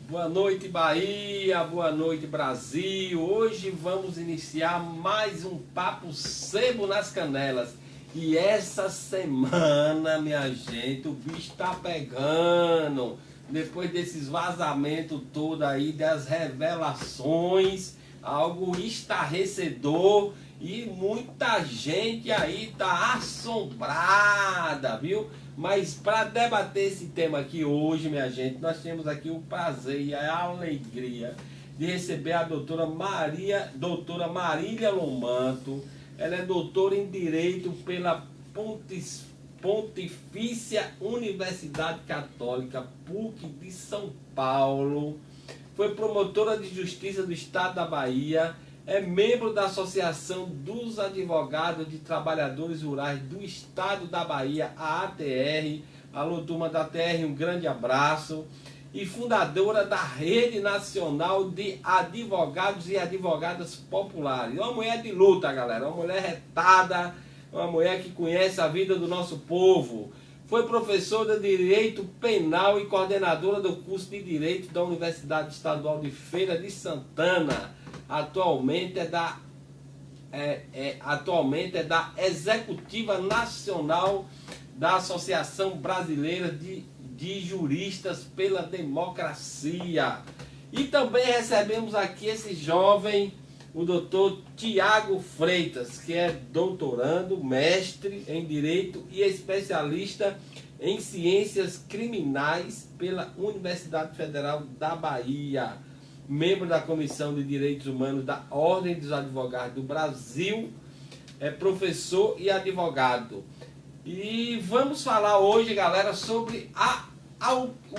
Boa noite, Bahia, boa noite, Brasil. Hoje vamos iniciar mais um Papo Sebo nas Canelas. E essa semana, minha gente, o bicho tá pegando. Depois desses vazamentos todo aí, das revelações, algo estarrecedor. E muita gente aí tá assombrada, viu? Mas para debater esse tema aqui hoje, minha gente, nós temos aqui o prazer e a alegria de receber a doutora Marília Lomanto. Ela é doutora em Direito pela Pontifícia Universidade Católica PUC de São Paulo. Foi promotora de Justiça do Estado da Bahia. É membro da Associação dos Advogados de Trabalhadores Rurais do Estado da Bahia, a ATR. Alô, turma da ATR, um grande abraço. E fundadora da Rede Nacional de Advogados e Advogadas Populares. Uma mulher de luta, galera. Uma mulher retada, uma mulher que conhece a vida do nosso povo. Foi professora de Direito Penal e coordenadora do curso de Direito da Universidade Estadual de Feira de Santana. Atualmente é da Executiva Nacional da Associação Brasileira de Juristas pela Democracia. E também recebemos aqui esse jovem, o doutor Tiago Freitas, que é doutorando, mestre em Direito e especialista em Ciências Criminais pela Universidade Federal da Bahia. Membro da Comissão de Direitos Humanos da Ordem dos Advogados do Brasil, é professor e advogado. E vamos falar hoje, galera, sobre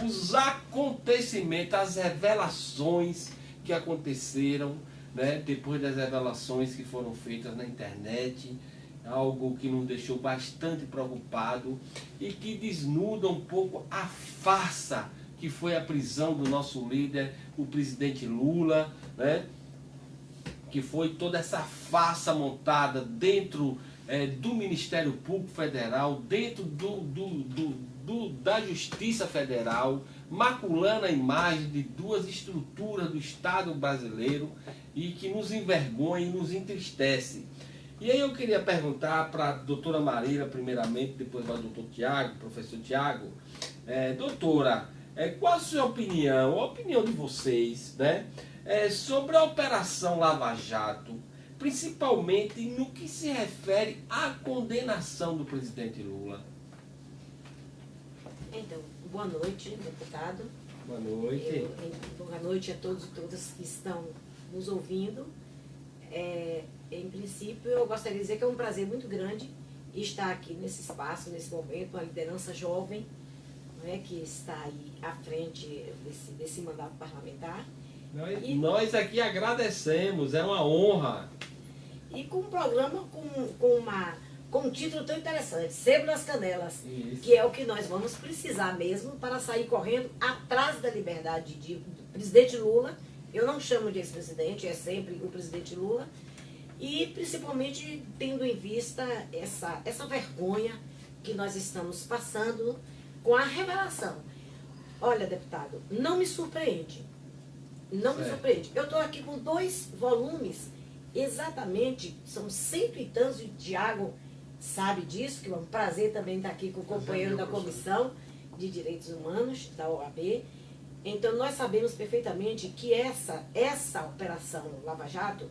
os acontecimentos, as revelações que aconteceram, né, depois das revelações que foram feitas na internet, algo que nos deixou bastante preocupado e que desnuda um pouco a farsa que foi a prisão do nosso líder, o presidente Lula, né? Que foi toda essa farsa montada dentro do Ministério Público Federal, dentro da Justiça Federal, maculando a imagem de duas estruturas do Estado brasileiro e que nos envergonha e nos entristece. E aí eu queria perguntar para a doutora Marília, primeiramente, depois para o doutor Tiago, professor Tiago. Doutora, qual a sua opinião, a opinião de vocês, né, sobre a Operação Lava Jato, principalmente no que se refere à condenação do presidente Lula? Então, boa noite, deputado. Boa noite. Boa noite a todos e todas que estão nos ouvindo. Em princípio, eu gostaria de dizer que é um prazer muito grande estar aqui nesse espaço, nesse momento, uma liderança jovem, que está aí à frente desse mandato parlamentar. Nós aqui agradecemos, é uma honra. E com um programa com um título tão interessante, Sebo nas Canelas, isso, que é o que nós vamos precisar mesmo para sair correndo atrás da liberdade do presidente Lula. Eu não chamo de ex-presidente, é sempre o presidente Lula. E principalmente tendo em vista essa vergonha que nós estamos passando com a revelação. Olha, deputado, não me surpreende. Não me surpreende. Eu estou aqui com 2 volumes, exatamente, são 100 e tantos, e o Tiago sabe disso, que é um prazer também estar aqui com o companheiro da Comissão de Direitos Humanos, da OAB. Então, nós sabemos perfeitamente que essa Operação Lava Jato,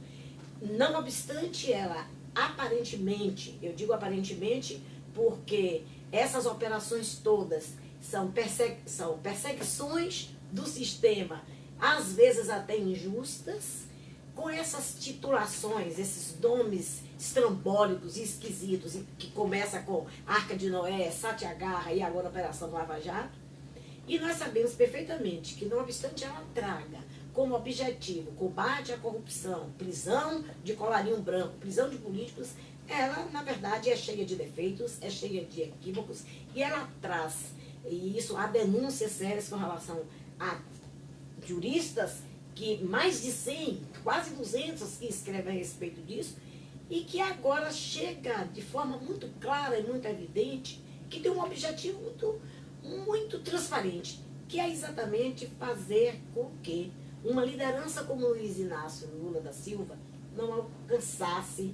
não obstante ela, aparentemente, eu digo aparentemente, porque essas operações todas são perseguições do sistema, às vezes até injustas, com essas titulações, esses nomes estrambólicos e esquisitos, que começa com Arca de Noé, Satyagraha e agora Operação Lava Jato. E nós sabemos perfeitamente que, não obstante ela traga como objetivo combate à corrupção, prisão de colarinho branco, prisão de políticos, ela, na verdade, é cheia de defeitos, é cheia de equívocos, e ela traz, e isso, há denúncias sérias com relação a juristas, que mais de 100, quase 200 que escrevem a respeito disso, e que agora chega de forma muito clara e muito evidente, que tem um objetivo muito transparente, que é exatamente fazer com que uma liderança como Luiz Inácio Lula da Silva não alcançasse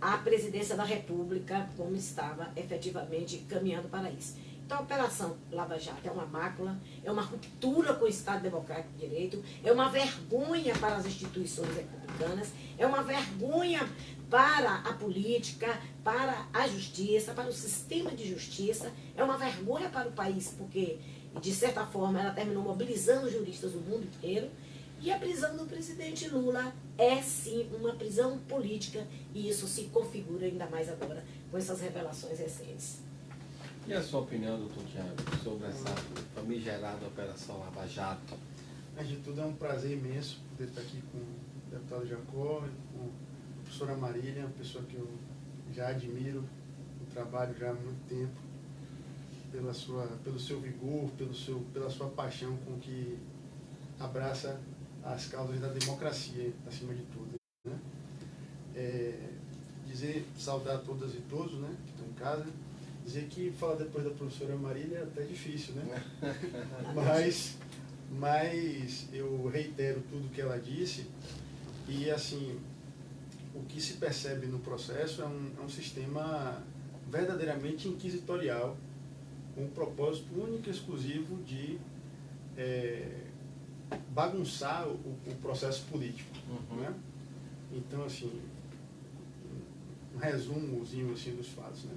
a presidência da República como estava efetivamente caminhando para isso. Então, a Operação Lava Jato é uma mácula, é uma ruptura com o Estado Democrático de Direito, é uma vergonha para as instituições republicanas, é uma vergonha para a política, para a justiça, para o sistema de justiça, é uma vergonha para o país, porque, de certa forma, ela terminou mobilizando juristas do mundo inteiro. E a prisão do presidente Lula é, sim, uma prisão política, e isso se configura ainda mais agora com essas revelações recentes. E a sua opinião, doutor Tiago, sobre essa famigerada Operação Lava Jato? Antes de tudo, é um prazer imenso poder estar aqui com o deputado Jacó e com a professora Marília, uma pessoa que eu já admiro o trabalho já há muito tempo, pelo seu vigor, pela sua paixão com que abraça as causas da democracia, acima de tudo. Né? Saudar todas e todos, né, que estão em casa. Dizer que falar depois da professora Marília é até difícil, né? mas eu reitero tudo que ela disse e, assim, o que se percebe no processo é um sistema verdadeiramente inquisitorial, com o propósito único e exclusivo de bagunçar o processo político. Né? Então, assim, um resumozinho assim, dos fatos, né?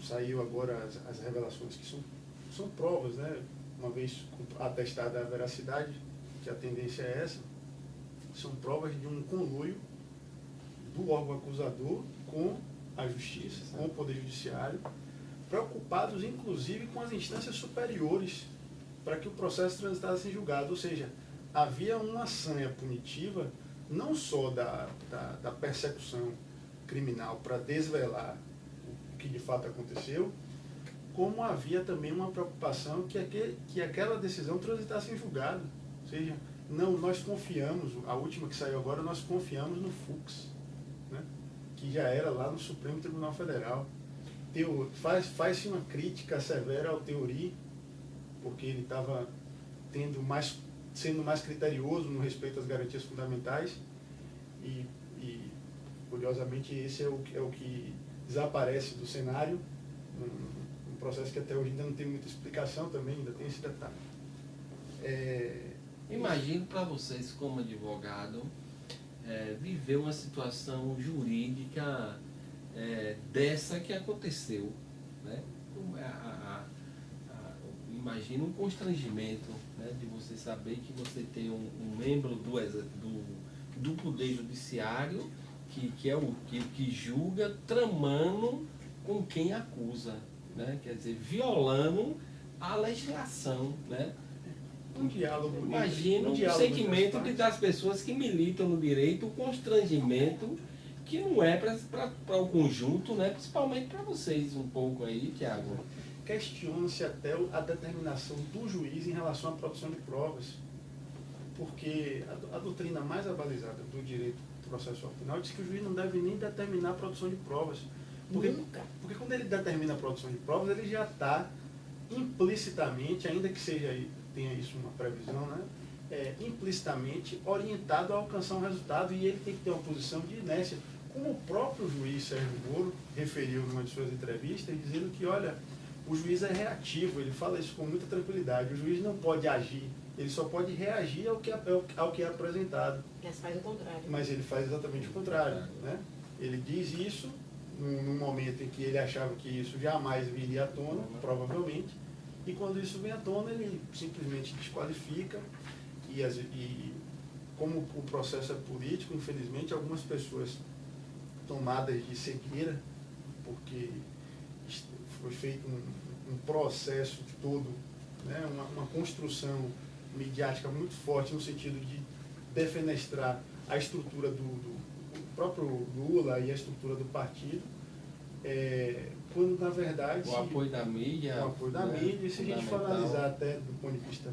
Saiu agora as revelações que são provas, né? Uma vez atestada a veracidade, que a tendência é essa, são provas de um conluio do órgão acusador com a justiça, com o Poder Judiciário, preocupados inclusive com as instâncias superiores para que o processo transitasse em julgado. Ou seja, havia uma sanha punitiva não só da persecução criminal para desvelar o que de fato aconteceu, como havia também uma preocupação que aquela decisão transitasse em julgado. Ou seja, nós confiamos, a última que saiu agora, nós confiamos no Fux, né? Que já era lá no Supremo Tribunal Federal. Faz-se uma crítica severa ao Teori, porque ele estava sendo mais criterioso no respeito às garantias fundamentais e curiosamente, esse é o que desaparece do cenário, um processo que até hoje ainda não tem muita explicação também, ainda tem esse detalhe. Imagino para vocês, como advogado, viver uma situação jurídica dessa que aconteceu, né? Imagina um constrangimento, né, de você saber que você tem um membro do Poder Judiciário que é o que julga, tramando com quem acusa, né? Quer dizer, violando a legislação, né? Um diálogo. Imagina o sentimento das pessoas que militam no direito, o constrangimento que não é para o conjunto, né? Principalmente para vocês um pouco aí, Tiago. Questiona-se até a determinação do juiz em relação à produção de provas, porque a doutrina mais abalizada do direito processual penal diz que o juiz não deve nem determinar a produção de provas. Porque quando ele determina a produção de provas, ele já está implicitamente, ainda que tenha isso uma previsão, né, implicitamente orientado a alcançar um resultado, e ele tem que ter uma posição de inércia. Como o próprio juiz Sérgio Moro referiu numa de suas entrevistas, dizendo que, olha, o juiz é reativo, ele fala isso com muita tranquilidade, o juiz não pode agir, ele só pode reagir ao que é apresentado. Mas faz o contrário. Mas ele faz exatamente o contrário. Né? Ele diz isso num momento em que ele achava que isso jamais viria à tona, provavelmente, e quando isso vem à tona, ele simplesmente desqualifica, e como o processo é político, infelizmente, algumas pessoas tomadas de cegueira, porque foi feito um processo todo, né, uma construção midiática muito forte no sentido de defenestrar a estrutura do próprio Lula e a estrutura do partido, quando na verdade... O apoio da mídia. O apoio da mídia, e se a gente for analisar até do ponto de vista...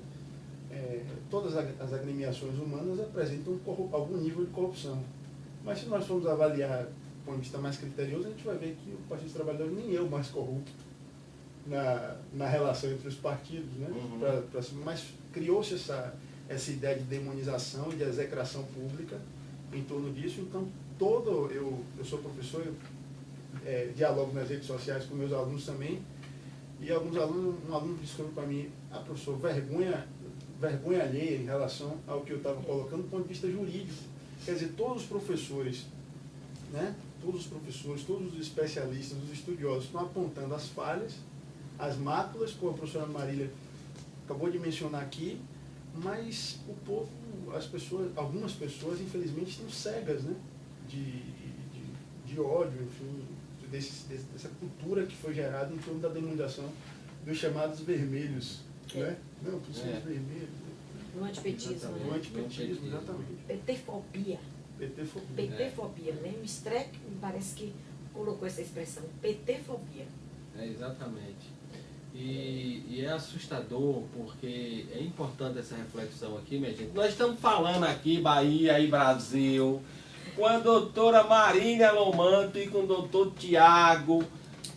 todas as agremiações humanas apresentam algum nível de corrupção. Mas se nós formos avaliar do ponto de vista mais criterioso, a gente vai ver que o Partido dos Trabalhadores nem é o mais corrupto. na relação entre os partidos, né? Mas criou-se essa ideia de demonização e de execração pública em torno disso. Então, eu sou professor, dialogo nas redes sociais com meus alunos também, e alguns alunos, um aluno disse para mim, professor, vergonha alheia em relação ao que eu estava colocando do ponto de vista jurídico. Quer dizer, todos os professores, né? Todos os especialistas, os estudiosos estão apontando as falhas, as máculas, como a professora Marília acabou de mencionar aqui, mas o povo, algumas pessoas, infelizmente, estão cegas, né? De ódio, enfim, dessa cultura que foi gerada em torno da demonização dos chamados vermelhos, né? Não, por ser vermelhos. No antipetismo. No antipetismo, exatamente. PT-fobia. PT-fobia, né? O Streck me parece que colocou essa expressão, PT-fobia. Exatamente. E é assustador, porque é importante essa reflexão aqui, minha gente. Nós estamos falando aqui, Bahia e Brasil, com a doutora Marília Lomanto e com o doutor Tiago,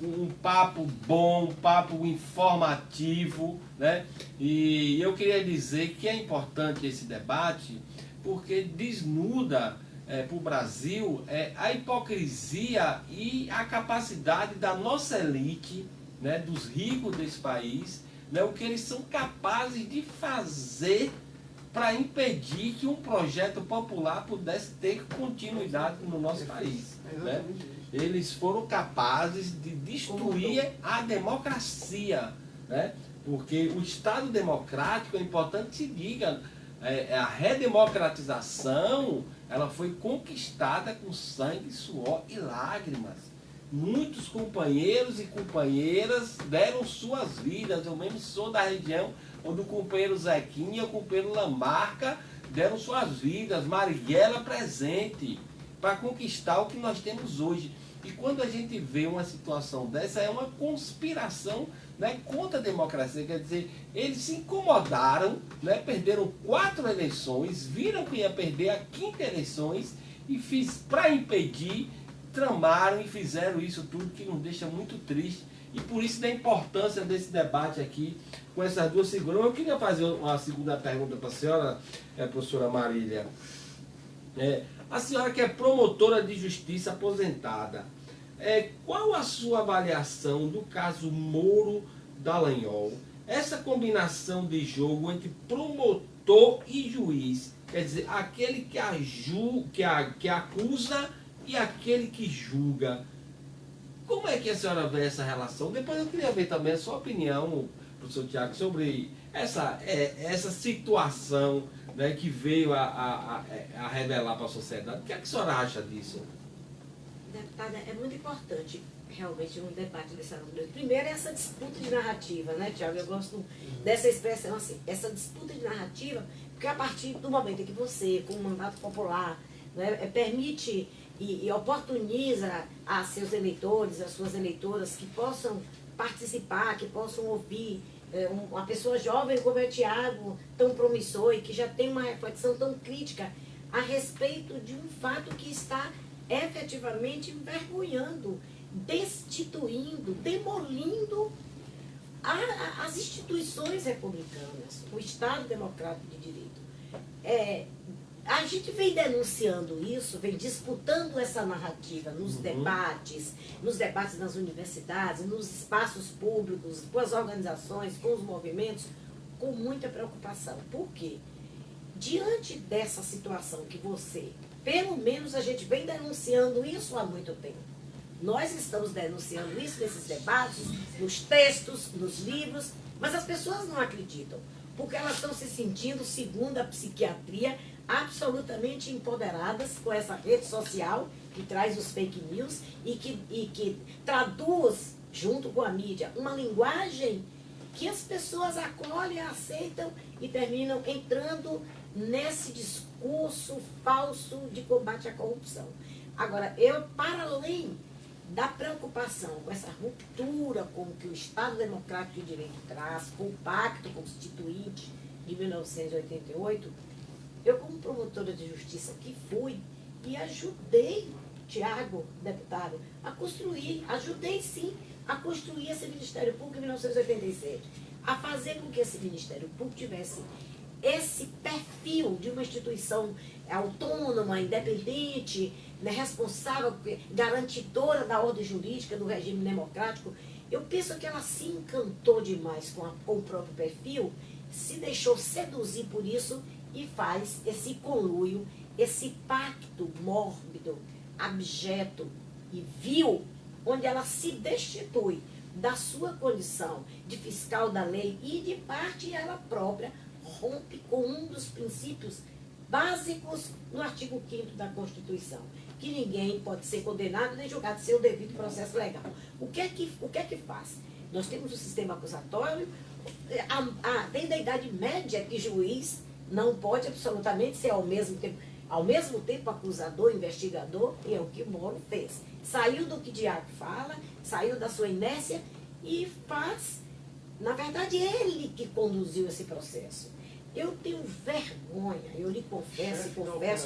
um papo bom, um papo informativo, né? E eu queria dizer que é importante esse debate, porque desnuda para o Brasil a hipocrisia e a capacidade da nossa elite, né, dos ricos desse país, né, o que eles são capazes de fazer para impedir que um projeto popular pudesse ter continuidade no nosso país. Né? Eles foram capazes de destruir a democracia, né? Porque o Estado democrático, é importante que se diga, a redemocratização, ela foi conquistada com sangue, suor e lágrimas. Muitos companheiros e companheiras deram suas vidas. Eu mesmo sou da região onde o companheiro Zequinha e o companheiro Lamarca deram suas vidas, Marighella presente, para conquistar o que nós temos hoje. E quando a gente vê uma situação dessa, é uma conspiração, né, contra a democracia. Quer dizer, eles se incomodaram, né, perderam 4 eleições, viram que ia perder a 5ª eleições e para impedir, tramaram e fizeram isso tudo, que nos deixa muito triste. E por isso da importância desse debate aqui com essas duas figuras. Eu queria fazer uma segunda pergunta para a senhora, professora Marília. A senhora que é promotora de justiça aposentada, qual a sua avaliação do caso Moro Dallagnol? Essa combinação de jogo entre promotor e juiz, quer dizer, aquele que acusa e aquele que julga. Como é que a senhora vê essa relação? Depois eu queria ver também a sua opinião, professor Tiago, sobre essa situação, né, que veio a revelar para a sociedade. O que é que a senhora acha disso? Deputada, é muito importante realmente um debate dessa natureza. Primeiro, essa disputa de narrativa, né, Tiago? Eu gosto dessa expressão assim, essa disputa de narrativa, porque a partir do momento em que você, com o mandato popular, né, permite e oportuniza a seus eleitores, as suas eleitoras, que possam participar, que possam ouvir uma pessoa jovem como é o Tiago, tão promissor e que já tem uma reflexão tão crítica a respeito de um fato que está efetivamente envergonhando, destituindo, demolindo as instituições republicanas, o Estado Democrático de Direito. A gente vem denunciando isso, vem disputando essa narrativa nos debates nas universidades, nos espaços públicos, com as organizações, com os movimentos, com muita preocupação. Por quê? Diante dessa situação que pelo menos a gente vem denunciando isso há muito tempo. Nós estamos denunciando isso nesses debates, nos textos, nos livros, mas as pessoas não acreditam, porque elas estão se sentindo, segundo a psiquiatria, absolutamente empoderadas com essa rede social que traz os fake news e que traduz, junto com a mídia, uma linguagem que as pessoas acolhem, aceitam e terminam entrando nesse discurso falso de combate à corrupção. Agora, para além da preocupação com essa ruptura com o que o Estado Democrático de Direito traz, com o Pacto Constituinte de 1988, eu, como promotora de justiça que fui, e ajudei Tiago, deputado, a construir, ajudei sim, a construir esse Ministério Público em 1987, a fazer com que esse Ministério Público tivesse esse perfil de uma instituição autônoma, independente, né, responsável, garantidora da ordem jurídica, do regime democrático. Eu penso que ela se encantou demais com o próprio perfil, se deixou seduzir por isso e faz esse conluio, esse pacto mórbido, abjeto e vil, onde ela se destitui da sua condição de fiscal da lei e, de parte, ela própria rompe com um dos princípios básicos no artigo 5º da Constituição, que ninguém pode ser condenado nem julgado sem o devido processo legal. O que é que faz? Nós temos um sistema acusatório, desde a Idade Média que juiz não pode absolutamente ser ao mesmo tempo acusador, investigador, e é o que o Moro fez. Saiu do que Diago fala, saiu da sua inércia e faz, na verdade, ele que conduziu esse processo. Eu tenho vergonha, eu lhe confesso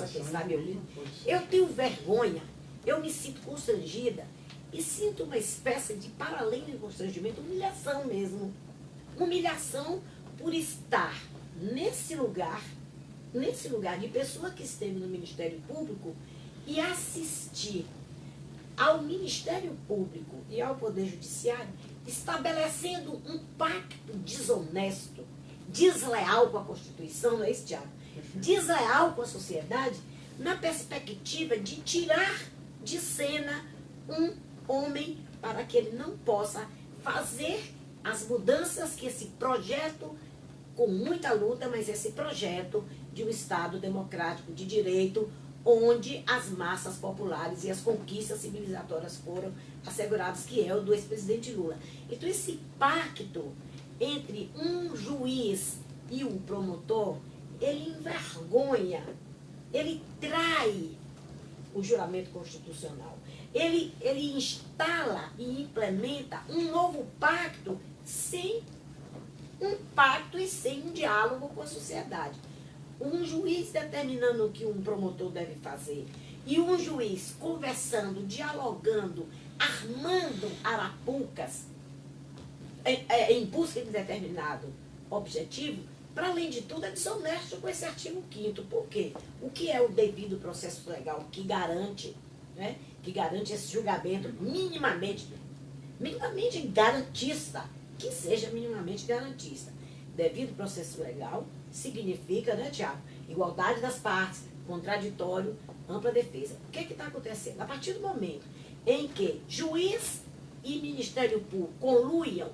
a quem está me ouvindo, eu tenho vergonha, eu me sinto constrangida e sinto uma espécie de, para além de constrangimento, humilhação mesmo. Humilhação por estar nesse lugar de pessoa que esteve no Ministério Público e assistir ao Ministério Público e ao Poder Judiciário estabelecendo um pacto desonesto, desleal com a Constituição, não é isso, Tiago? Desleal com a sociedade, na perspectiva de tirar de cena um homem para que ele não possa fazer as mudanças que esse projeto, com muita luta, mas esse projeto de um Estado democrático de direito, onde as massas populares e as conquistas civilizatórias foram asseguradas, que é o do ex-presidente Lula. Então, esse pacto entre um juiz e um promotor, ele envergonha, ele trai o juramento constitucional. Ele instala e implementa um novo pacto sem e sem um diálogo com a sociedade. Um juiz determinando o que um promotor deve fazer e um juiz conversando, dialogando, armando arapucas em busca de determinado objetivo, para além de tudo, é desonesto com esse artigo 5º. Por quê? O que é o devido processo legal que garante, né, que garante esse julgamento minimamente garantista, que seja minimamente garantista. Devido processo legal significa, né, Tiago, igualdade das partes, contraditório, ampla defesa. O que está acontecendo? A partir do momento em que juiz e Ministério Público conluiam,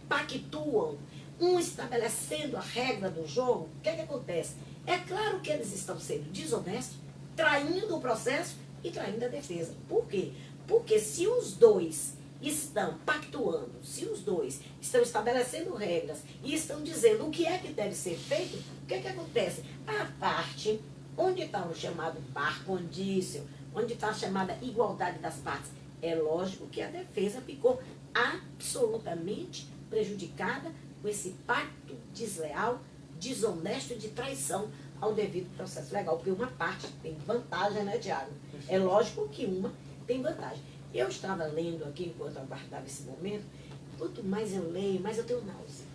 pactuam, um estabelecendo a regra do jogo, o que acontece? É claro que eles estão sendo desonestos, traindo o processo e traindo a defesa. Por quê? Porque se os dois estão pactuando, se os dois estão estabelecendo regras e estão dizendo o que é que deve ser feito, o que acontece? A parte, onde está o chamado par condício, onde está a chamada igualdade das partes, é lógico que a defesa ficou absolutamente prejudicada com esse pacto desleal, desonesto de traição ao devido processo legal, porque uma parte tem vantagem, né, Tiago? É lógico que uma tem vantagem. Eu estava lendo aqui, enquanto aguardava esse momento, quanto mais eu leio, mais eu tenho náusea.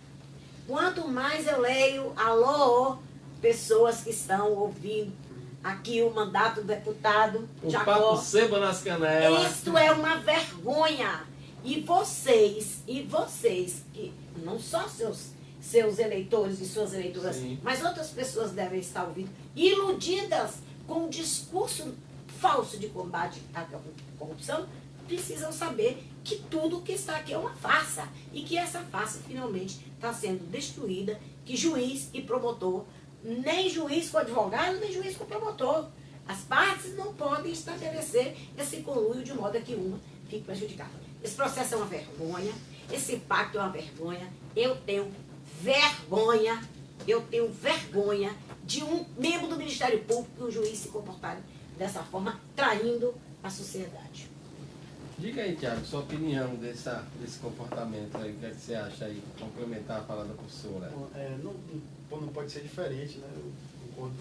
Quanto mais eu leio, alô, pessoas que estão ouvindo aqui o mandato do deputado Jacó. O papo seba nas canelas. Isto é uma vergonha. E vocês, que não só seus eleitores e suas eleitoras, sim, mas outras pessoas devem estar ouvindo, iludidas com um discurso falso de combate à corrupção, precisam saber que tudo que está aqui é uma farsa e que essa farsa finalmente está sendo destruída, que juiz e promotor, nem juiz com advogado, nem juiz com promotor. As partes não podem estabelecer esse conluio de modo a que uma fique prejudicada. Esse processo é uma vergonha, esse pacto é uma vergonha. Eu tenho vergonha de um membro do Ministério Público e um juiz se comportarem dessa forma, traindo a sociedade. Diga aí, Tiago, sua opinião desse comportamento aí, o que é que você acha aí, complementar a fala da professora? Não pode ser diferente, né? Eu concordo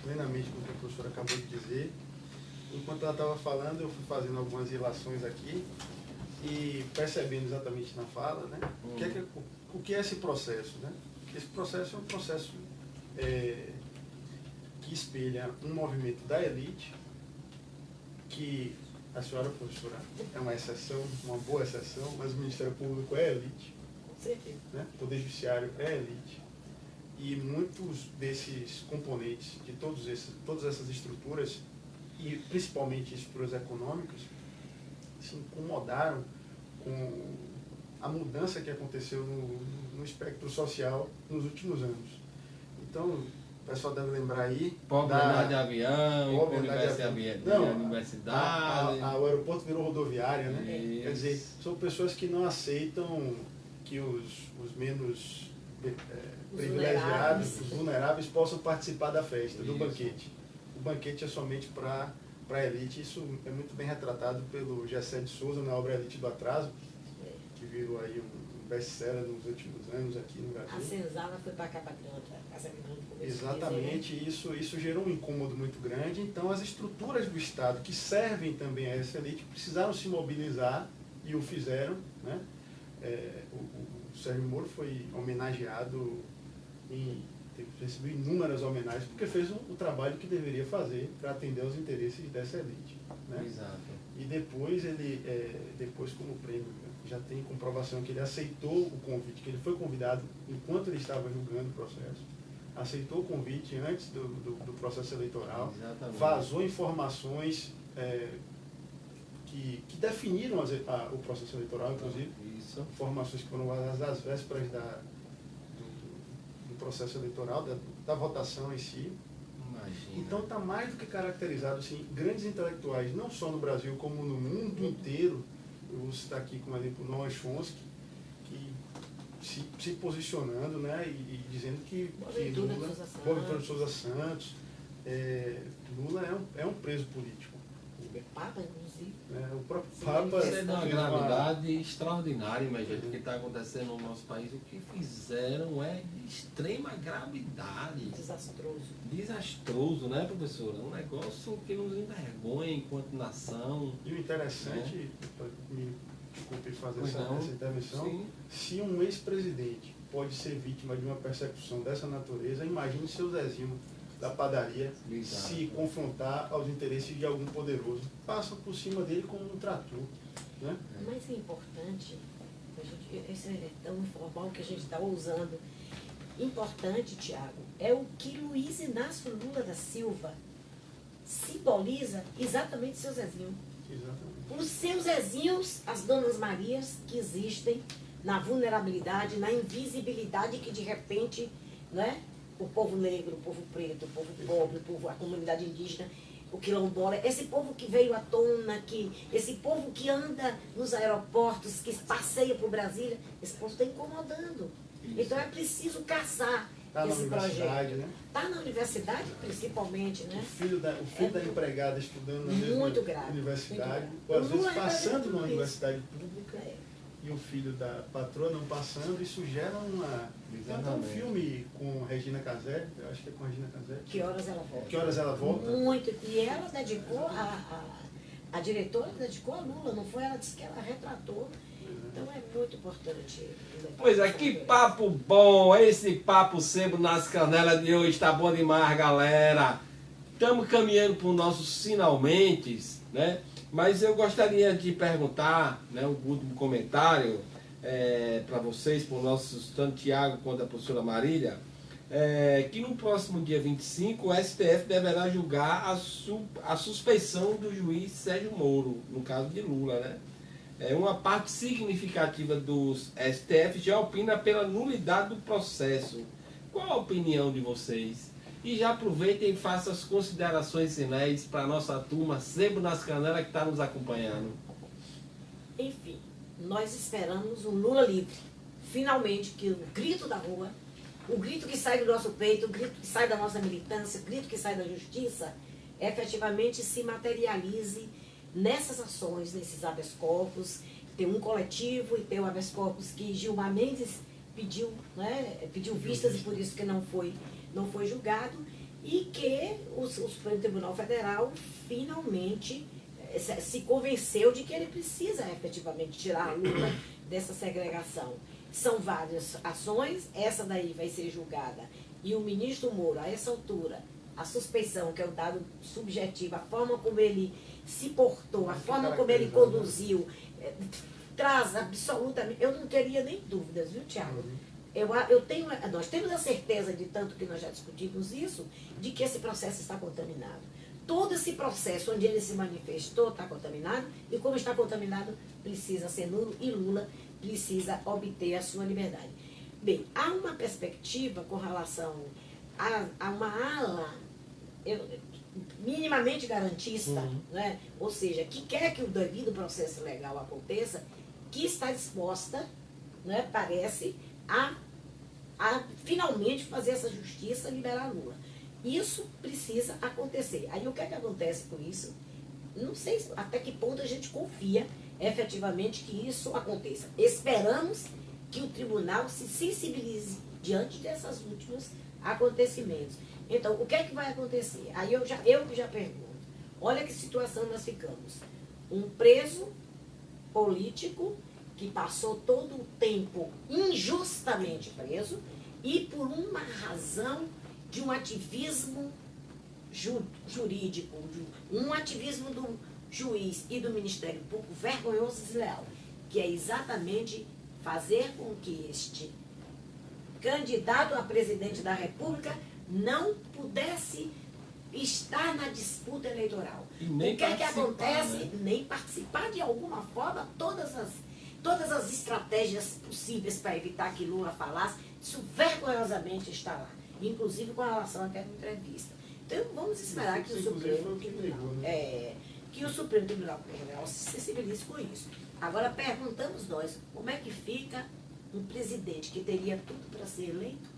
plenamente com o que a professora acabou de dizer. Enquanto ela estava falando, eu fui fazendo algumas relações aqui. e percebendo exatamente na fala, né, o que é esse processo, né? Esse processo é um processo que espelha um movimento da elite, que a senhora professora é uma exceção, uma boa exceção, mas o Ministério Público é elite, né? O Poder Judiciário é elite, e muitos desses componentes de todas essas estruturas, e principalmente estruturas econômicas, se incomodaram com a mudança que aconteceu no espectro social nos últimos anos. Então, o pessoal deve lembrar aí... Pobre andar de avião, universidade. O aeroporto virou rodoviária, né? Isso. Quer dizer, são pessoas que não aceitam que os menos privilegiados, os vulneráveis, possam participar da festa, do banquete. O banquete é somente para a elite. Isso é muito bem retratado pelo Gessé de Souza na obra Elite do Atraso, que virou aí um best-seller nos últimos anos aqui no Brasil. A senzala foi para Casa Grande. Exatamente, isso gerou um incômodo muito grande. Então, as estruturas do Estado que servem também a essa elite precisaram se mobilizar e o fizeram, né? O Sérgio Moro foi homenageado, recebeu inúmeras homenagens, porque fez o trabalho que deveria fazer para atender aos interesses dessa elite, né? Exato. E depois depois como prêmio, já tem comprovação que ele aceitou o convite, que ele foi convidado enquanto ele estava julgando o processo, aceitou o convite antes do processo eleitoral. Exatamente. Vazou informações que definiram o processo eleitoral, inclusive. Isso. Informações que foram vazadas às vésperas do processo eleitoral, da votação em si. Imagina. Então está mais do que caracterizado, assim, grandes intelectuais, não só no Brasil, como no mundo inteiro. Eu vou citar aqui como exemplo Noam Chomsky, que se posicionando, né, e dizendo que Lula, de Souza Santos, Lula é um preso político. O Papa, inclusive. O próprio Papa... Isso é de uma gravidade extraordinária, mas gente, o que está acontecendo no nosso país, o que fizeram é de extrema gravidade. Desastroso, né, professora? Um negócio que nos envergonha enquanto nação. E o interessante, me desculpe fazer essa intervenção, sim. Se um ex-presidente pode ser vítima de uma persecução dessa natureza, imagine seu Zezinho da padaria se confrontar aos interesses de algum poderoso. Passam por cima dele como um trator, né? Mas é importante, esse é tão informal que a gente está usando. Importante, Tiago, é o que Luiz Inácio Lula da Silva simboliza exatamente seu Zezinho. Exatamente. Os seus Zezinhos, as Donas Marias que existem na vulnerabilidade, na invisibilidade que de repente, né, o povo negro, o povo preto, o povo pobre, a comunidade indígena, o quilombola, esse povo que veio à tona, esse povo que anda nos aeroportos, que passeia por Brasília, esse povo está incomodando. Isso. Então é preciso caçar esse projeto. Né? Está na universidade, principalmente, né? O filho da empregada estudando na mesma universidade, ou às vezes passando numa universidade pública, e o filho da patroa não passando, isso gera um filme com Regina Casé, eu acho que é com Regina Casé. Que horas ela volta? Que horas ela volta? Muito. E ela dedicou, a diretora dedicou a Lula, não foi? Ela disse que ela retratou. Então é muito importante. Pois é, que papo bom! Esse papo sebo nas canelas de hoje tá bom demais, galera. Estamos caminhando para os nossos finalmente, né? Mas eu gostaria de perguntar, né, um último comentário para vocês, para o nosso tanto Tiago quanto a professora Marília, que no próximo dia 25 o STF deverá julgar a suspeição do juiz Sérgio Moro, no caso de Lula, né? Uma parte significativa dos STF já opina pela nulidade do processo. Qual a opinião de vocês? E já aproveitem e façam as considerações finais para a nossa turma, sempre nas canelas que está nos acompanhando. Enfim, nós esperamos um Lula livre. Finalmente, que o grito da rua, o grito que sai do nosso peito, o grito que sai da nossa militância, o grito que sai da justiça, efetivamente se materialize nessas ações, nesses habeas corpus. Tem um coletivo e tem o habeas corpus que Gilmar Mendes pediu, né, pediu vistas e por isso que não foi julgado, e que o Supremo Tribunal Federal finalmente se convenceu de que ele precisa efetivamente tirar a Lula dessa segregação. São várias ações, essa daí vai ser julgada. E o ministro Moro, a essa altura, a suspeição, que é o dado subjetivo, a forma como ele se portou, a forma como ele conduziu, traz absolutamente... Eu não teria nem dúvidas, viu, Tiago? Nós temos a certeza, de tanto que nós já discutimos isso, de que esse processo está contaminado. Todo esse processo onde ele se manifestou está contaminado, e como está contaminado, precisa ser nulo, e Lula precisa obter a sua liberdade. Bem, há uma perspectiva com relação a uma ala minimamente garantista, né? Ou seja, que quer que o devido processo legal aconteça, que está disposta, né, parece, a finalmente fazer essa justiça e liberar Lula. Isso precisa acontecer. Aí o que é que acontece com isso? Não sei até que ponto a gente confia efetivamente que isso aconteça. Esperamos que o tribunal se sensibilize diante desses últimos acontecimentos. Então, o que é que vai acontecer? Aí eu já pergunto. Olha que situação nós ficamos. Um preso político que passou todo o tempo injustamente preso e por uma razão de um ativismo jurídico, um ativismo do juiz e do Ministério Público vergonhoso e desleal, que é exatamente fazer com que este candidato a presidente da República não pudesse estar na disputa eleitoral. O que é que acontece? Né? Nem participar de alguma forma, todas as estratégias possíveis para evitar que Lula falasse, isso vergonhosamente está lá, inclusive com relação àquela entrevista. Então vamos esperar que o Supremo Tribunal Federal se sensibilize com isso. Agora perguntamos nós, como é que fica um presidente que teria tudo para ser eleito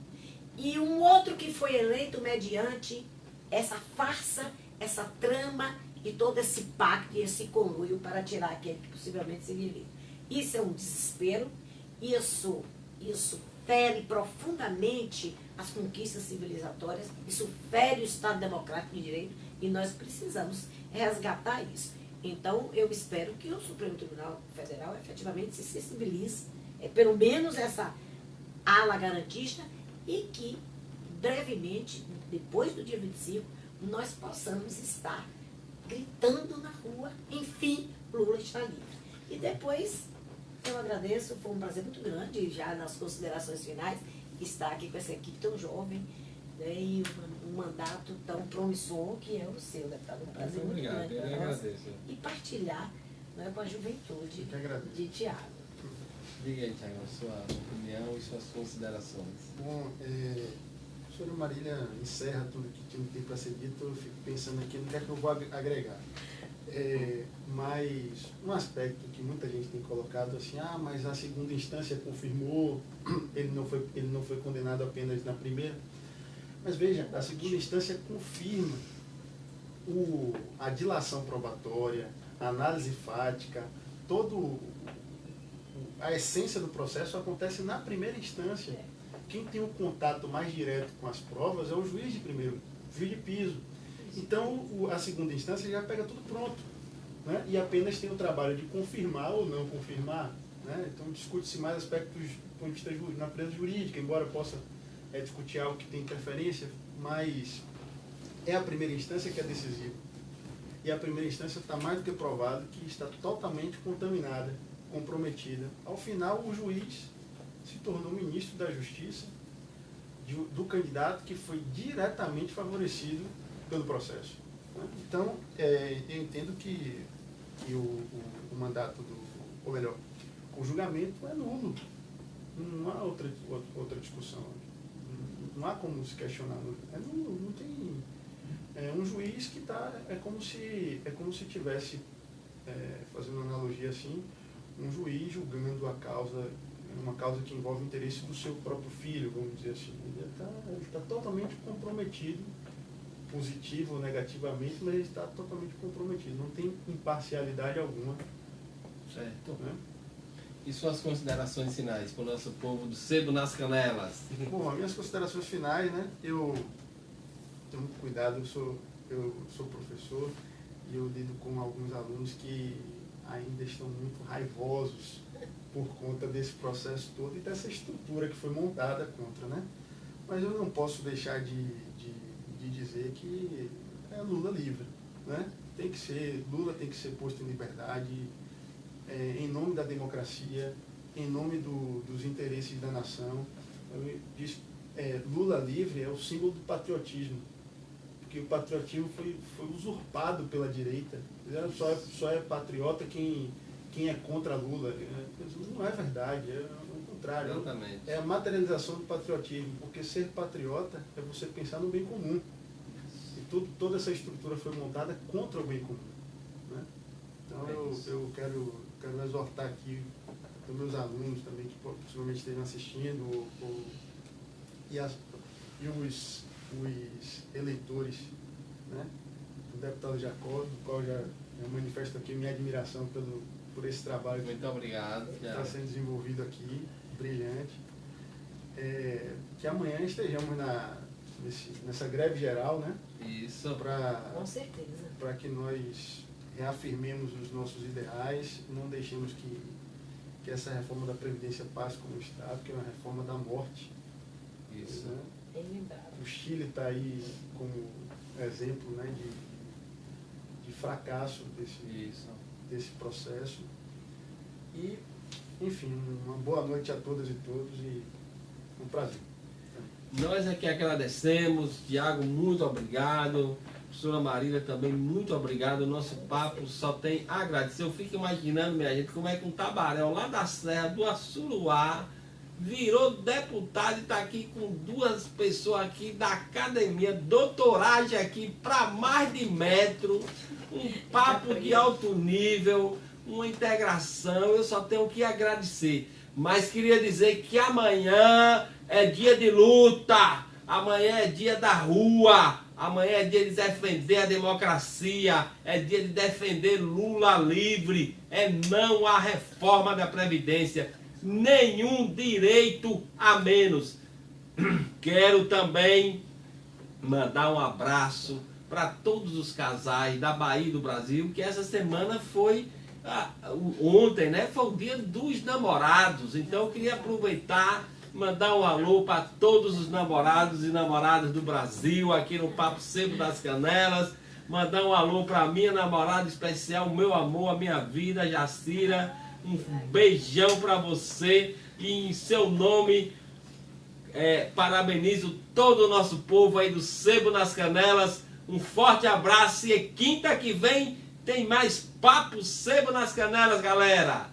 e um outro que foi eleito mediante essa farsa, essa trama e todo esse pacto e esse conluio para tirar aquele que possivelmente seria eleito. Isso é um desespero, isso fere profundamente as conquistas civilizatórias, isso fere o Estado Democrático de Direito e nós precisamos resgatar isso. Então, eu espero que o Supremo Tribunal Federal efetivamente se sensibilize, pelo menos essa ala garantista, e que brevemente, depois do dia 25, nós possamos estar gritando na rua, enfim, Lula está livre. E depois, eu agradeço, foi um prazer muito grande, já nas considerações finais, estar aqui com essa equipe tão jovem, né, e um mandato tão promissor que é o seu, deputado. Um prazer muito grande para nós. E partilhar, né, com a juventude de Tiago. Diga aí, Tiago, a sua opinião e suas considerações. Bom, a senhora Marília encerra tudo que tem para ser dito, eu fico pensando aqui no que é que eu vou agregar. Mas um aspecto que muita gente tem colocado assim, mas a segunda instância confirmou, ele não foi condenado apenas na primeira. Mas veja, a segunda instância confirma a dilação probatória, a análise fática, a essência do processo acontece na primeira instância. Quem tem o contato mais direto com as provas é o juiz de primeiro, o juiz de piso. Então, a segunda instância já pega tudo pronto, né? E apenas tem o trabalho de confirmar ou não confirmar, né? Então, discute-se mais aspectos do ponto de vista na natureza jurídica, embora possa discutir algo que tem interferência, mas é a primeira instância que é decisiva. E a primeira instância está mais do que provado que está totalmente contaminada, comprometida. Ao final, o juiz se tornou ministro da Justiça do candidato que foi diretamente favorecido pelo processo. Então, eu entendo que o mandato ou melhor, o julgamento é nulo. Não há outra discussão. Não há como se questionar. É nulo, não tem. É um juiz que está. É como se tivesse, fazendo uma analogia assim, um juiz julgando a causa, uma causa que envolve o interesse do seu próprio filho, vamos dizer assim. Ele está totalmente comprometido, positivo ou negativamente, mas ele está totalmente comprometido. Não tem imparcialidade alguma. Certo. Né? E suas considerações finais para o nosso povo do Sebo nas Canelas? Bom, as minhas considerações finais, né? Eu tenho muito cuidado, eu sou professor e eu lido com alguns alunos que ainda estão muito raivosos por conta desse processo todo e dessa estrutura que foi montada contra, né? Mas eu não posso deixar de dizer que é Lula livre, né? Lula tem que ser posto em liberdade, em nome da democracia, em nome dos interesses da nação. Lula livre é o símbolo do patriotismo, porque o patriotismo foi usurpado pela direita. Só é patriota quem é contra Lula. Não é verdade, é o contrário. Exatamente. É a materialização do patriotismo, porque ser patriota é você pensar no bem comum. E toda essa estrutura foi montada contra o bem comum, né? Então eu quero exortar aqui os meus alunos também, que possivelmente estejam assistindo, e os eleitores, né, do deputado Jacó, do qual já manifesto aqui minha admiração por esse trabalho. Muito obrigado. Que está sendo desenvolvido aqui, brilhante. Que amanhã estejamos nessa greve geral, né? Isso. Com certeza. Para que nós reafirmemos os nossos ideais, não deixemos que essa reforma da Previdência passe como está, porque é uma reforma da morte. Isso. Né? Bem lembrado. O Chile está aí como exemplo, né, de fracasso desse processo. E, enfim, uma boa noite a todas e todos e um prazer. Nós aqui agradecemos, Tiago, muito obrigado. Professora Marília também, muito obrigado. O nosso papo só tem a agradecer. Eu fico imaginando, minha gente, como é que um tabaréu lá da Serra do Assuruá virou deputado e está aqui com duas pessoas aqui da academia, doutoragem aqui para mais de metro, um papo de alto nível, uma integração. Eu só tenho que agradecer. Mas queria dizer que amanhã é dia de luta, amanhã é dia da rua, amanhã é dia de defender a democracia, é dia de defender Lula livre, é não a reforma da Previdência, nenhum direito a menos. Quero também mandar um abraço para todos os casais da Bahia e do Brasil, que essa semana foi... ontem, né, foi o dia dos namorados. Então eu queria aproveitar, mandar um alô para todos os namorados e namoradas do Brasil, aqui no Papo Sebo das Canelas. Mandar um alô para minha namorada especial, o meu amor, a minha vida, Jacira. Um beijão para você e em seu nome parabenizo todo o nosso povo aí do Sebo nas Canelas. Um forte abraço e quinta que vem tem mais Papo Sebo nas Canelas, galera!